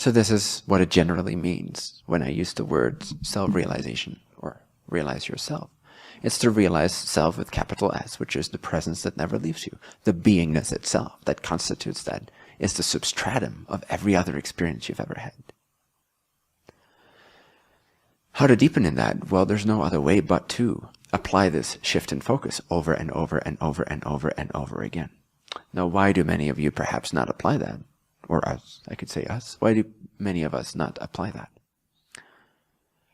So this is what it generally means when I use the words self-realization or realize yourself. It's to realize self with capital S, which is the presence that never leaves you. The beingness itself that constitutes that is the substratum of every other experience you've ever had. How to deepen in that? Well, there's no other way but to apply this shift in focus over and over and over and over and over again. Now, why do many of you perhaps not apply that? Or us, I could say us. Why do many of us not apply that?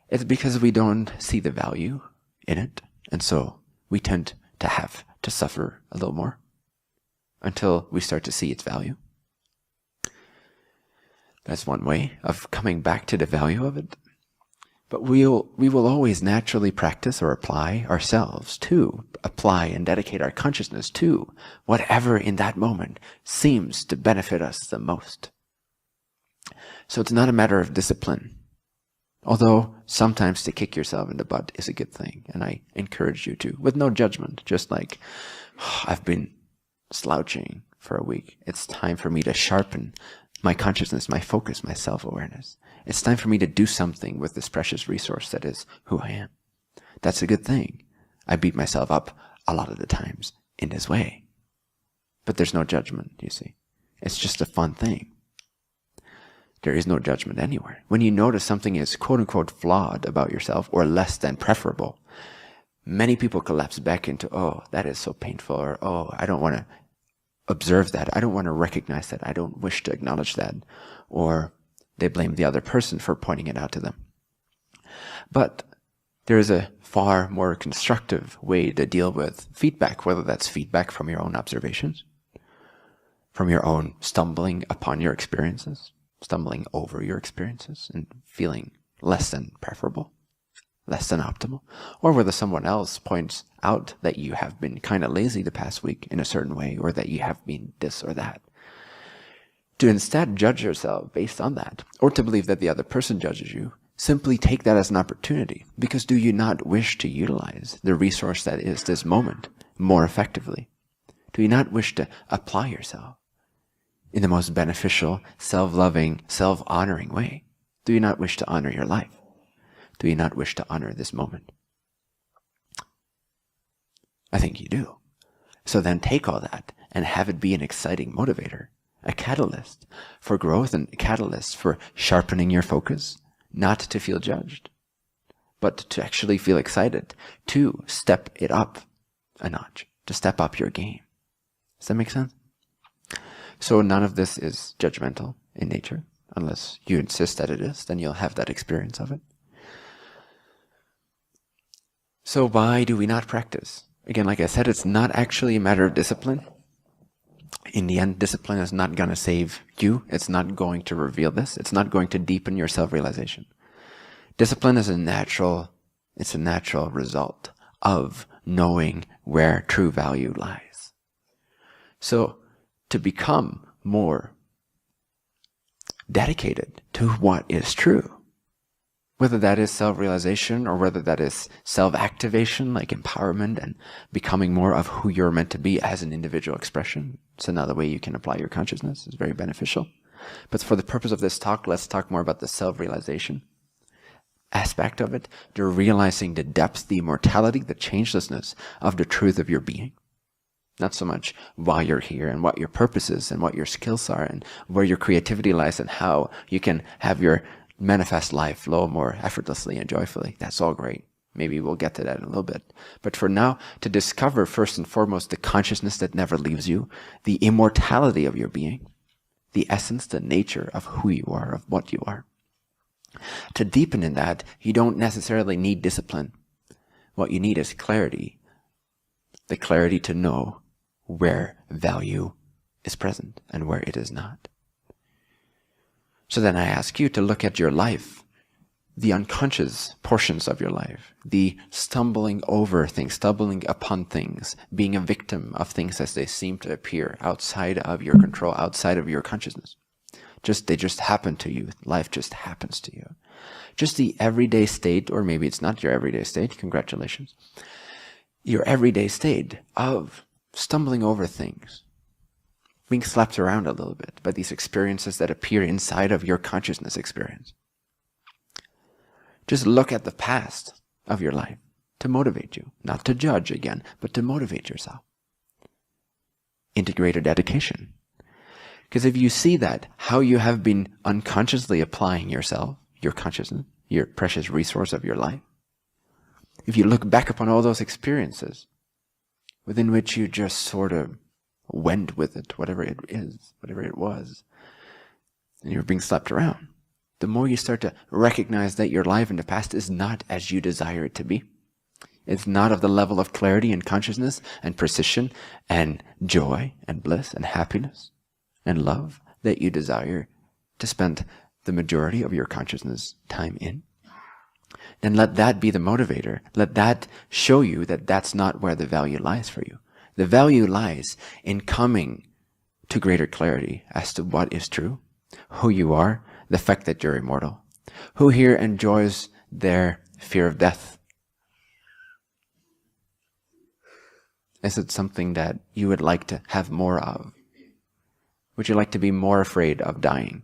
It's because we don't see the value in it, and so we tend to have to suffer a little more until we start to see its value. That's one way of coming back to the value of it. But we will always naturally practice or apply ourselves to apply and dedicate our consciousness to whatever in that moment seems to benefit us the most. So it's not a matter of discipline. Although sometimes to kick yourself in the butt is a good thing, and I encourage you to, with no judgment, just like, I've been slouching for a week. It's time for me to sharpen my consciousness, my focus, my self-awareness. It's time for me to do something with this precious resource that is who I am. That's a good thing. I beat myself up a lot of the times in this way. But there's no judgment, you see. It's just a fun thing. There is no judgment anywhere. When you notice something is quote-unquote flawed about yourself or less than preferable, many people collapse back into, oh, that is so painful, or oh, I don't want to observe that. I don't want to recognize that. I don't wish to acknowledge that. Or they blame the other person for pointing it out to them. But there is a far more constructive way to deal with feedback, whether that's feedback from your own observations, from your own stumbling upon your experiences, stumbling over your experiences and feeling less than preferable, less than optimal, or whether someone else points out that you have been kind of lazy the past week in a certain way, or that you have been this or that. To instead judge yourself based on that, or to believe that the other person judges you, simply take that as an opportunity, because do you not wish to utilize the resource that is this moment more effectively? Do you not wish to apply yourself in the most beneficial, self-loving, self-honoring way? Do you not wish to honor your life? Do you not wish to honor this moment? I think you do. So then take all that and have it be an exciting motivator, a catalyst for growth and a catalyst for sharpening your focus, not to feel judged, but to actually feel excited, to step it up a notch, to step up your game. Does that make sense? So none of this is judgmental in nature, unless you insist that it is, then you'll have that experience of it. So why do we not practice? Again, like I said, it's not actually a matter of discipline. In the end, discipline is not going to save you. It's not going to reveal this. It's not going to deepen your self-realization. Discipline is a natural result of knowing where true value lies. So to become more dedicated to what is true, whether that is self-realization or whether that is self-activation, like empowerment and becoming more of who you're meant to be as an individual expression. It's another way you can apply your consciousness. It's very beneficial. But for the purpose of this talk, let's talk more about the self-realization aspect of it. You're realizing the depth, the immortality, the changelessness of the truth of your being. Not so much why you're here and what your purpose is and what your skills are and where your creativity lies and how you can have your manifest life flow more effortlessly and joyfully. That's all great. Maybe we'll get to that in a little bit. But for now, to discover first and foremost the consciousness that never leaves you, the immortality of your being, the essence, the nature of who you are, of what you are. To deepen in that, you don't necessarily need discipline. What you need is clarity. The clarity to know where value is present and where it is not. So then I ask you to look at your life, the unconscious portions of your life, the stumbling over things, stumbling upon things, being a victim of things as they seem to appear outside of your control, outside of your consciousness. They just happen to you. Life just happens to you. Just the everyday state, or maybe it's not your everyday state, congratulations. Your everyday state of stumbling over things, being slapped around a little bit by these experiences that appear inside of your consciousness experience. Just look at the past of your life to motivate you, not to judge again, but to motivate yourself. Integrated dedication. Because if you see that, how you have been unconsciously applying yourself, your consciousness, your precious resource of your life, if you look back upon all those experiences within which you just sort of went with it, whatever it is, whatever it was, and you're being slapped around, the more you start to recognize that your life in the past is not as you desire it to be. It's not of the level of clarity and consciousness and precision and joy and bliss and happiness and love that you desire to spend the majority of your consciousness time in. Then let that be the motivator. Let that show you that that's not where the value lies for you. The value lies in coming to greater clarity as to what is true, who you are, the fact that you're immortal. Who here enjoys their fear of death? Is it something that you would like to have more of? Would you like to be more afraid of dying?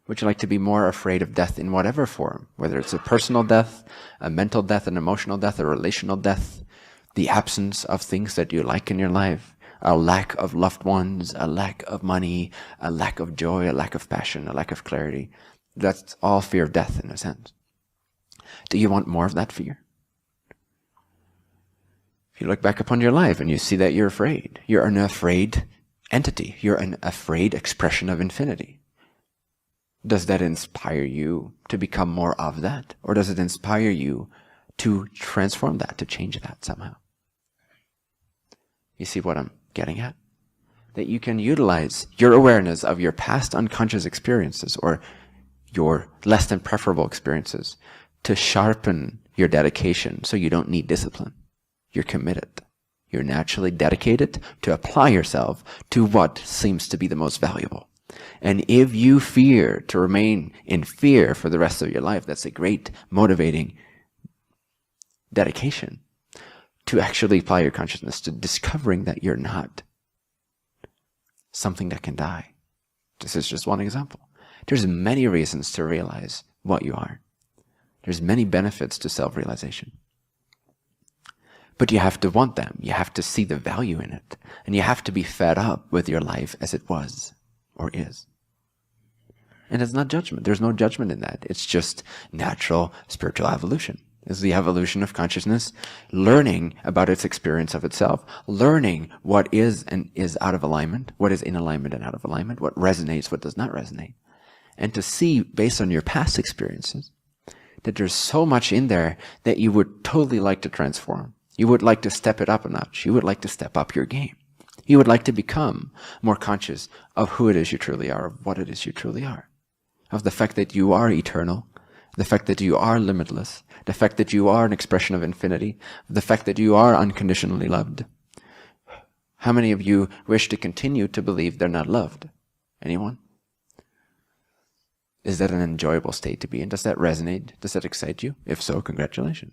Would you like to be more afraid of death in whatever form? Whether it's a personal death, a mental death, an emotional death, a relational death, the absence of things that you like in your life, a lack of loved ones, a lack of money, a lack of joy, a lack of passion, a lack of clarity. That's all fear of death in a sense. Do you want more of that fear? If you look back upon your life and you see that you're an afraid entity. You're an afraid expression of infinity. Does that inspire you to become more of that? Or does it inspire you to transform that, to change that somehow? You see what I'm getting at? That you can utilize your awareness of your past unconscious experiences or your less than preferable experiences to sharpen your dedication so you don't need discipline. You're committed. You're naturally dedicated to apply yourself to what seems to be the most valuable. And if you fear to remain in fear for the rest of your life, that's a great motivating dedication to actually apply your consciousness to discovering that you're not something that can die. This is just one example. There's many reasons to realize what you are. There's many benefits to self-realization. But you have to want them. You have to see the value in it. And you have to be fed up with your life as it was or is. And it's not judgment. There's no judgment in that. It's just natural spiritual evolution. It's the evolution of consciousness, learning about its experience of itself, learning what is and is out of alignment, what is in alignment and out of alignment, what resonates, what does not resonate. And to see, based on your past experiences, that there's so much in there that you would totally like to transform. You would like to step it up a notch. You would like to step up your game. You would like to become more conscious of who it is you truly are, of what it is you truly are, of the fact that you are eternal, the fact that you are limitless, the fact that you are an expression of infinity, the fact that you are unconditionally loved. How many of you wish to continue to believe they're not loved? Anyone? Is that an enjoyable state to be in? Does that resonate? Does that excite you? If so, congratulations.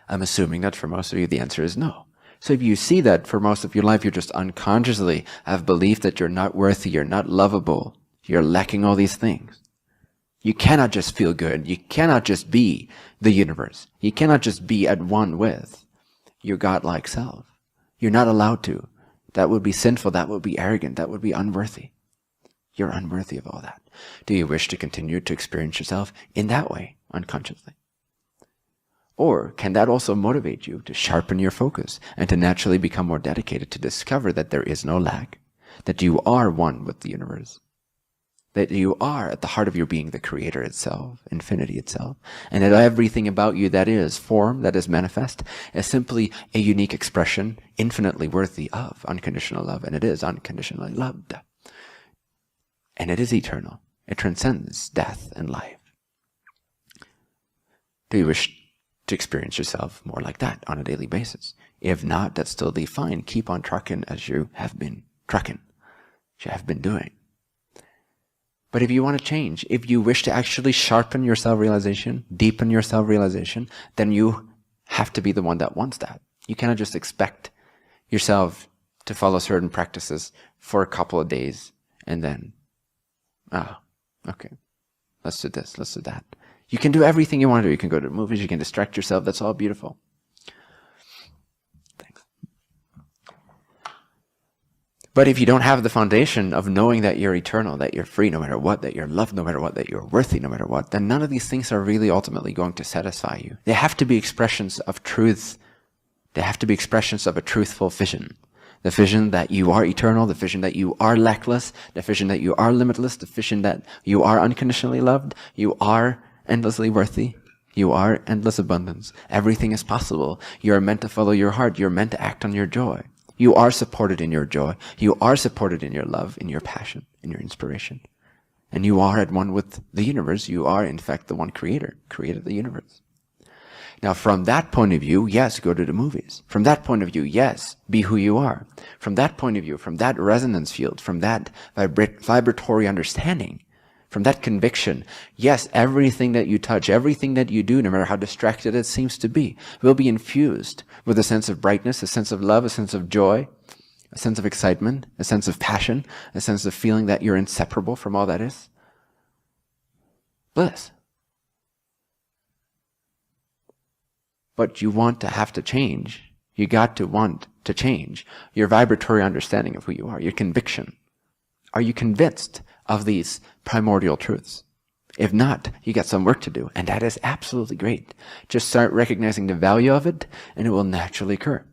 I'm assuming that for most of you the answer is no. So if you see that for most of your life you just unconsciously have believed that you're not worthy, you're not lovable, you're lacking all these things. You cannot just feel good. You cannot just be the universe. You cannot just be at one with your godlike self. You're not allowed to. That would be sinful. That would be arrogant. That would be unworthy. You're unworthy of all that. Do you wish to continue to experience yourself in that way, unconsciously? Or can that also motivate you to sharpen your focus and to naturally become more dedicated to discover that there is no lack, that you are one with the universe, that you are at the heart of your being the creator itself, infinity itself, and that everything about you that is form, that is manifest, is simply a unique expression infinitely worthy of unconditional love, and it is unconditionally loved. And it is eternal. It transcends death and life. Do you wish to experience yourself more like that on a daily basis? If not, that's still fine. Keep on trucking as you have been trucking, as you have been doing. But if you want to change, if you wish to actually sharpen your self-realization, deepen your self-realization, then you have to be the one that wants that. You cannot just expect yourself to follow certain practices for a couple of days and then, okay, let's do this, let's do that. You can do everything you want to do. You can go to movies, you can distract yourself. That's all beautiful. Thanks. But if you don't have the foundation of knowing that you're eternal, that you're free no matter what, that you're loved no matter what, that you're worthy no matter what, then none of these things are really ultimately going to satisfy you. They have to be expressions of truth. They have to be expressions of a truthful vision. The vision that you are eternal, the vision that you are lackless, the vision that you are limitless, the vision that you are unconditionally loved, you are endlessly worthy, you are endless abundance. Everything is possible. You are meant to follow your heart. You're meant to act on your joy. You are supported in your joy. You are supported in your love, in your passion, in your inspiration. And you are at one with the universe. You are, in fact, the one creator, created the universe. Now, from that point of view, yes, go to the movies. From that point of view, yes, be who you are. From that point of view, from that resonance field, from that vibratory understanding, from that conviction, yes, everything that you touch, everything that you do, no matter how distracted it seems to be, will be infused with a sense of brightness, a sense of love, a sense of joy, a sense of excitement, a sense of passion, a sense of feeling that you're inseparable from all that is. Bliss. But you want to have to change. You got to want to change your vibratory understanding of who you are, your conviction. Are you convinced of these primordial truths? If not, you got some work to do, and that is absolutely great. Just start recognizing the value of it, and it will naturally occur.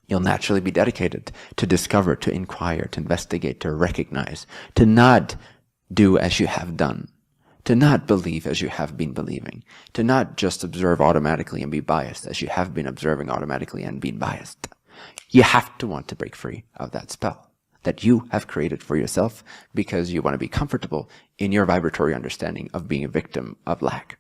You'll naturally be dedicated to discover, to inquire, to investigate, to recognize, to not do as you have done, to not believe as you have been believing, to not just observe automatically and be biased as you have been observing automatically and being biased. You have to want to break free of that spell that you have created for yourself because you want to be comfortable in your vibratory understanding of being a victim of lack.